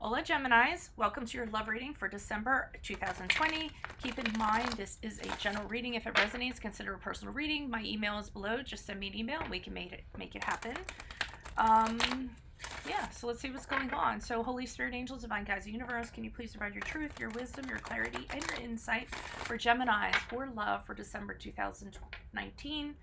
Hola Geminis, welcome to your love reading for December 2020. Keep in mind this is a general reading. If it resonates, consider a personal reading. My email is below. Just send me an email and we can make it happen. Yeah, so let's see what's going on. So Holy Spirit, angels, divine guides, the universe, can you please provide your truth, your wisdom, your clarity, and your insight for Geminis for love for December 2019.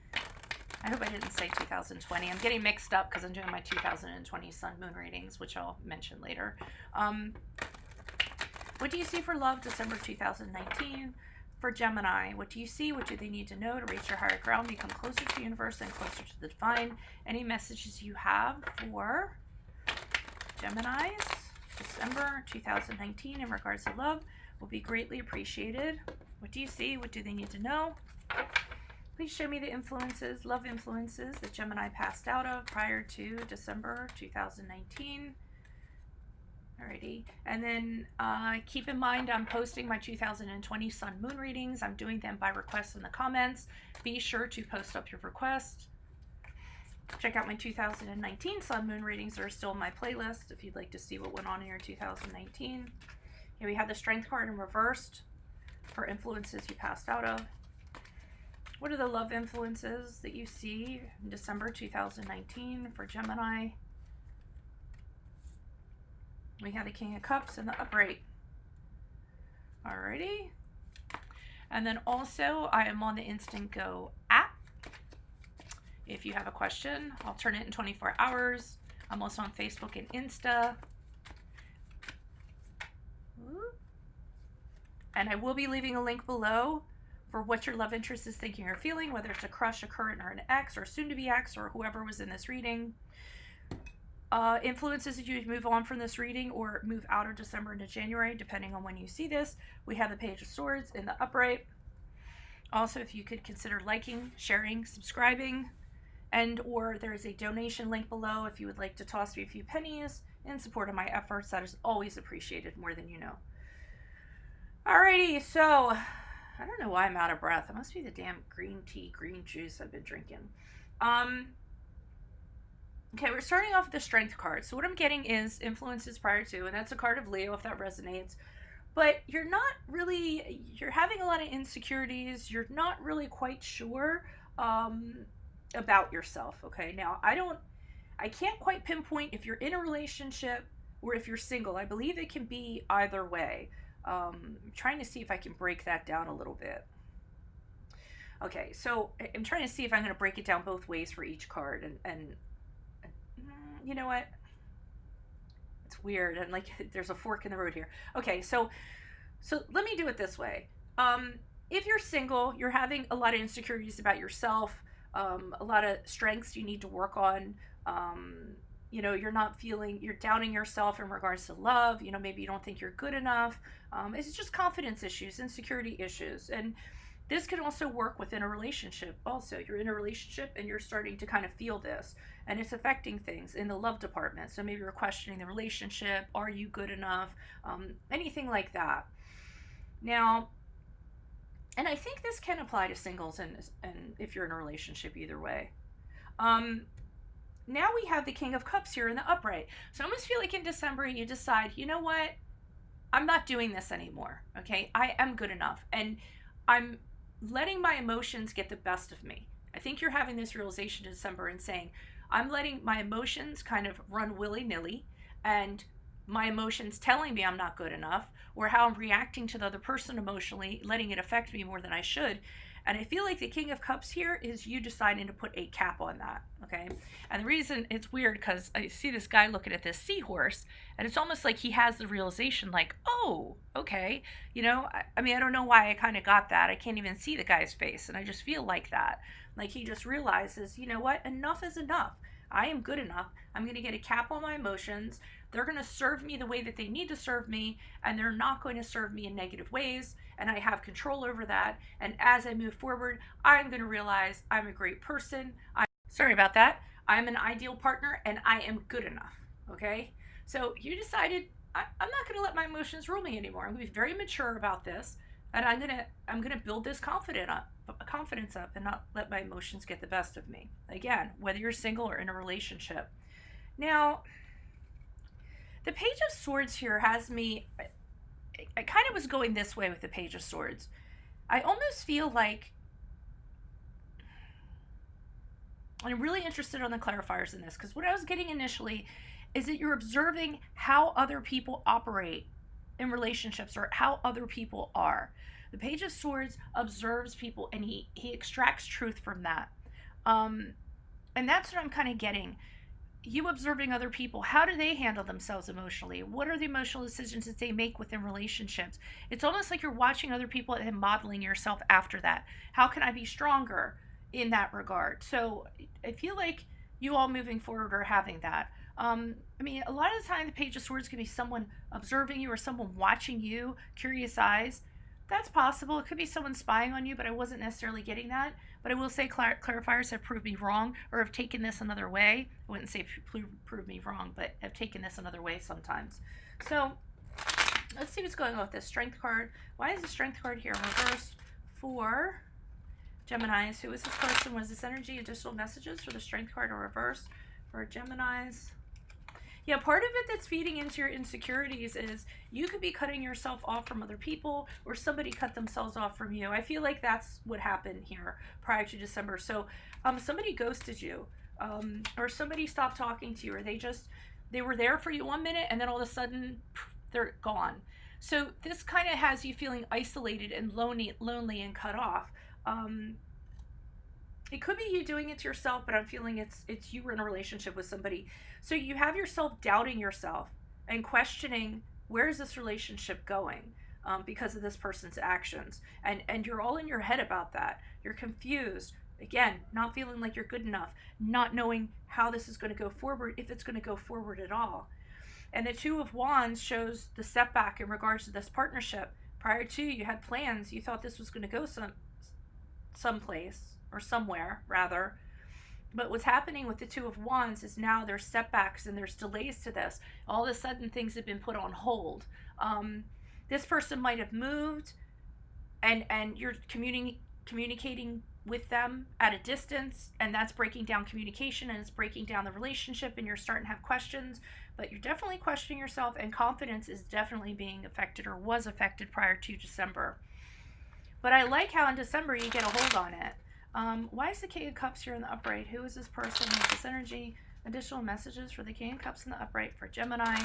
I hope I didn't say 2020. I'm getting mixed up because I'm doing my 2020 sun moon readings, which I'll mention later. What do you see for love December 2019 for Gemini? What do you see? What do they need to know to reach your higher ground, become closer to the universe and closer to the divine? Any messages you have for Geminis December 2019 in regards to love will be greatly appreciated. What do you see? What do they need to know? Please show me the influences, love influences that Gemini passed out of prior to December 2019. Alrighty, and then keep in mind I'm posting my 2020 sun moon readings. I'm doing them by request in the comments. Be sure to post up your request. Check out my 2019 sun moon readings that are still in my playlist if you'd like to see what went on in your 2019. Here we have the strength card in reversed for influences you passed out of. What are the love influences that you see in December 2019 for Gemini? We have the King of Cups and the upright. Alrighty. And then also I am on the Instant Go app. If you have a question, I'll turn it in 24 hours. I'm also on Facebook and Insta. And I will be leaving a link below for what your love interest is thinking or feeling, whether it's a crush, a current, or an ex, or soon to be ex, or whoever was in this reading. Influences that you move on from this reading or move out of December into January, depending on when you see this. We have the Page of Swords in the upright. Also, if you could consider liking, sharing, subscribing, and or there is a donation link below if you would like to toss me a few pennies in support of my efforts. That is always appreciated more than you know. Alrighty, so I don't know why I'm out of breath. It must be the damn green tea, green juice I've been drinking. Okay, we're starting off with the strength card. So what I'm getting is influences prior to, and that's a card of Leo if that resonates. But you're not really, you're having a lot of insecurities. You're not really quite sure about yourself, okay? Now, I can't quite pinpoint if you're in a relationship or if you're single. I believe it can be either way. I'm trying to see if I can break that down a little bit. Okay, so I'm trying to see if I'm going to break it down both ways for each card. And you know what? It's weird. And like, there's a fork in the road here. Okay, so let me do it this way. If you're single, you're having a lot of insecurities about yourself, a lot of strengths you need to work on. You know, you're doubting yourself in regards to love. You know, maybe you don't think you're good enough. It's just confidence issues, insecurity issues. And this can also work within a relationship. Also, you're in a relationship and you're starting to kind of feel this, and it's affecting things in the love department. So maybe you're questioning the relationship. Are you good enough? Anything like that. Now, and I think this can apply to singles and if you're in a relationship either way. Now we have the King of Cups here in the upright. So I almost feel like in December you decide, you know what? I'm not doing this anymore, okay? I am good enough. And I'm letting my emotions get the best of me. I think you're having this realization in December and saying, I'm letting my emotions kind of run willy-nilly, and my emotions telling me I'm not good enough, or how I'm reacting to the other person emotionally, letting it affect me more than I should. And I feel like the King of Cups here is you deciding to put a cap on that, okay? And the reason it's weird, because I see this guy looking at this seahorse, and it's almost like he has the realization like, oh, okay. You know, I mean, I don't know why I kind of got that. I can't even see the guy's face, and I just feel like that. Like he just realizes, you know what? Enough is enough. I am good enough. I'm going to get a cap on my emotions. They're going to serve me the way that they need to serve me, and they're not going to serve me in negative ways, and I have control over that. And as I move forward, I'm going to realize I'm a great person. Sorry about that. I'm an ideal partner, and I am good enough, okay? So you decided, I'm not going to let my emotions rule me anymore. I'm going to be very mature about this, and I'm going to build this confidence up and not let my emotions get the best of me. Again, whether you're single or in a relationship. Now, The Page of Swords here has me, I kind of was going this way with the Page of Swords. I almost feel like, I'm really interested on the clarifiers in this, because what I was getting initially is that you're observing how other people operate in relationships, or how other people are. The Page of Swords observes people, and he extracts truth from that. And that's what I'm kind of getting. You observing other people, how do they handle themselves emotionally? What are the emotional decisions that they make within relationships? It's almost like you're watching other people and modeling yourself after that. How can I be stronger in that regard? So I feel like you all moving forward are having that. I mean, a lot of the time the Page of Swords can be someone observing you or someone watching you, curious eyes. That's possible. It could be someone spying on you, but I wasn't necessarily getting that. But I will say clarifiers have proved me wrong, or have taken this another way. I wouldn't say proved me wrong, but have taken this another way sometimes. So let's see what's going on with this Strength card. Why is the Strength card here reversed for Geminis? Who is this person? What is this energy? Additional messages for the Strength card are reversed for Geminis. Yeah, part of it that's feeding into your insecurities is you could be cutting yourself off from other people, or somebody cut themselves off from you. I feel like that's what happened here prior to December. So somebody ghosted you, or somebody stopped talking to you, or they were there for you 1 minute and then all of a sudden they're gone. So this kind of has you feeling isolated and lonely and cut off. It could be you doing it to yourself, but I'm feeling it's you were in a relationship with somebody. So you have yourself doubting yourself and questioning, where is this relationship going, because of this person's actions. And you're all in your head about that. You're confused. Again, not feeling like you're good enough, not knowing how this is going to go forward, if it's going to go forward at all. And the Two of Wands shows the setback in regards to this partnership. Prior to, you had plans. You thought this was going to go someplace, or somewhere rather. But what's happening with the Two of Wands is now there's setbacks and there's delays to this. All of a sudden things have been put on hold. This person might have moved, and you're communicating with them at a distance, and that's breaking down communication, and it's breaking down the relationship, and you're starting to have questions. But you're definitely questioning yourself, and confidence is definitely being affected, or was affected prior to December. But I like how in December you get a hold on it. Why is the King of Cups here in the upright? Who is this person? Who is this energy? Additional messages for the King of Cups in the upright for Gemini.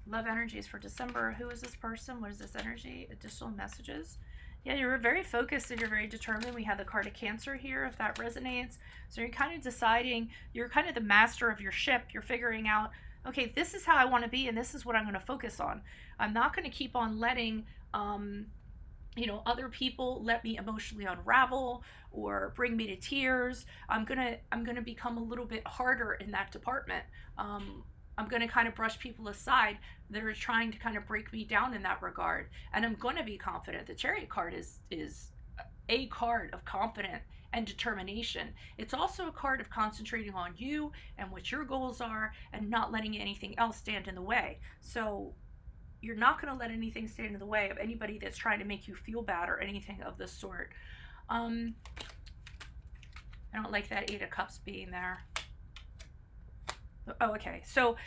Love energies for December. Who is this person? What is this energy? Additional messages. Yeah, you're very focused and you're very determined. We have the card of Cancer here, if that resonates. So you're kind of deciding, you're kind of the master of your ship. You're figuring out, okay, this is how I want to be, and this is what I'm going to focus on. I'm not going to keep on letting other people let me emotionally unravel or bring me to tears. I'm gonna become a little bit harder in that department. I'm gonna kind of brush people aside that are trying to kind of break me down in that regard, and I'm gonna be confident. The Chariot card is a card of confidence and determination. It's also a card of concentrating on you and what your goals are, and not letting anything else stand in the way. So you're not going to let anything stand in the way of anybody that's trying to make you feel bad or anything of the sort. I don't like that Eight of Cups being there. Oh, okay. So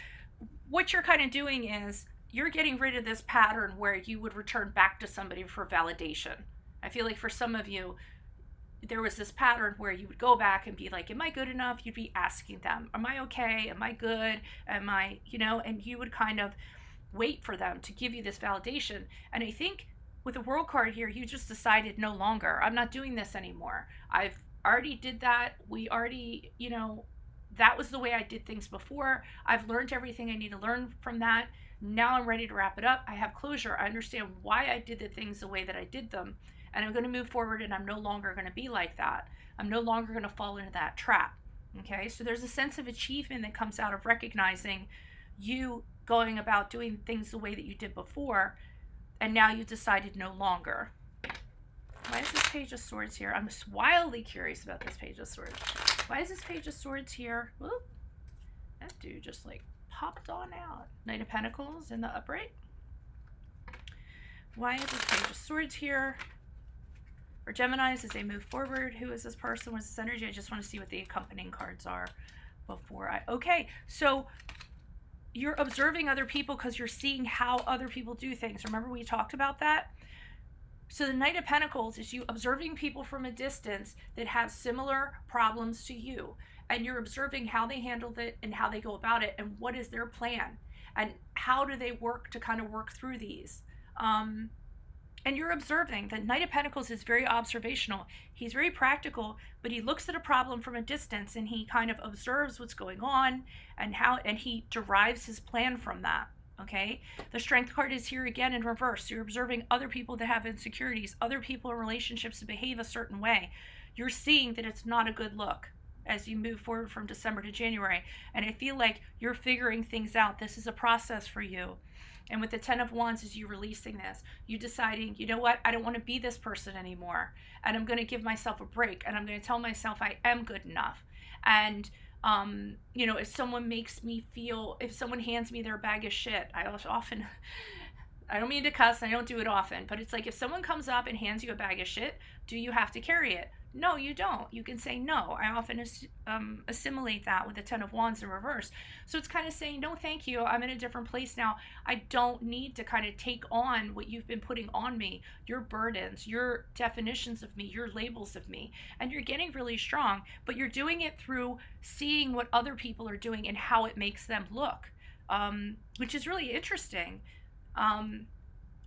what you're kind of doing is you're getting rid of this pattern where you would return back to somebody for validation. I feel like for some of you, there was this pattern where you would go back and be like, am I good enough? You'd be asking them, am I okay? Am I good? Am I, and you would kind of wait for them to give you this validation. And I think with the World card here, you just decided no longer. I'm not doing this anymore. I've already did that. We already, that was the way I did things before. I've learned everything I need to learn from that. Now I'm ready to wrap it up. I have closure. I understand why I did the things the way that I did them. And I'm going to move forward, and I'm no longer going to be like that. I'm no longer going to fall into that trap. Okay? So there's a sense of achievement that comes out of recognizing you going about doing things the way that you did before, and now you've decided no longer. Why is this Page of Swords here? I'm just wildly curious about this Page of Swords. Why is this Page of Swords here? Whoop. That dude just like popped on out. Knight of Pentacles in the upright. Why is this Page of Swords here? For Geminis, as they move forward, who is this person? What's this energy? I just want to see what the accompanying cards are before I... Okay, so you're observing other people because you're seeing how other people do things. Remember we talked about that? So the Knight of Pentacles is you observing people from a distance that have similar problems to you. And you're observing how they handled it and how they go about it and what is their plan and how do they work to kind of work through these. And you're observing. The Knight of Pentacles is very observational. He's very practical, but he looks at a problem from a distance and he kind of observes what's going on and he derives his plan from that. Okay, the Strength card is here again in reverse. You're observing other people that have insecurities, other people in relationships that behave a certain way. You're seeing that it's not a good look as you move forward from December to January. And I feel like you're figuring things out. This is a process for you. And with the 10 of Wands, is you releasing this, you deciding, you know what, I don't want to be this person anymore. And I'm going to give myself a break. And I'm going to tell myself I am good enough. And you know, if someone hands me their bag of shit, I don't mean to cuss, I don't do it often, but it's like if someone comes up and hands you a bag of shit, do you have to carry it? No, you don't. You can say no. I often assimilate that with the 10 of Wands in reverse. So it's kind of saying, no, thank you. I'm in a different place now. I don't need to kind of take on what you've been putting on me, your burdens, your definitions of me, your labels of me. And you're getting really strong, but you're doing it through seeing what other people are doing and how it makes them look, which is really interesting.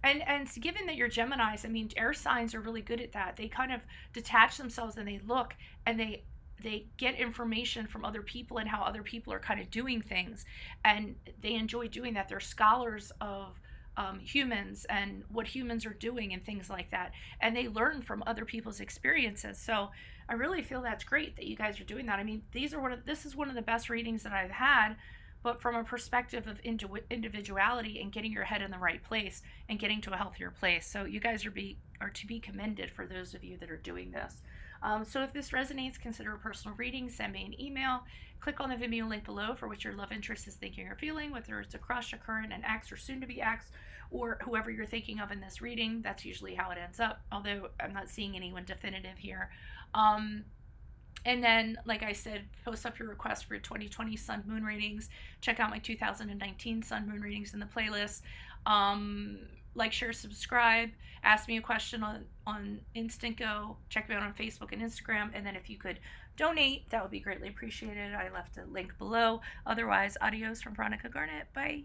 And given that you're Geminis, I mean, air signs are really good at that. They kind of detach themselves and they look and they get information from other people and how other people are kind of doing things. And they enjoy doing that. They're scholars of humans and what humans are doing and things like that. And they learn from other people's experiences. So I really feel that's great that you guys are doing that. I mean, this is one of the best readings that I've had, but from a perspective of individuality and getting your head in the right place and getting to a healthier place. So you guys are to be commended for those of you that are doing this. So if this resonates, consider a personal reading, send me an email, click on the Vimeo link below for what your love interest is thinking or feeling, whether it's a crush, a current, an ex, or soon to be ex, or whoever you're thinking of in this reading. That's usually how it ends up, although I'm not seeing anyone definitive here. And then, like I said, post up your request for 2020 Sun Moon readings. Check out my 2019 Sun Moon readings in the playlist. Like, share, subscribe. Ask me a question on Instant Go. Check me out on Facebook and Instagram. And then if you could donate, that would be greatly appreciated. I left a link below. Otherwise, adios from Veronica Garnett. Bye.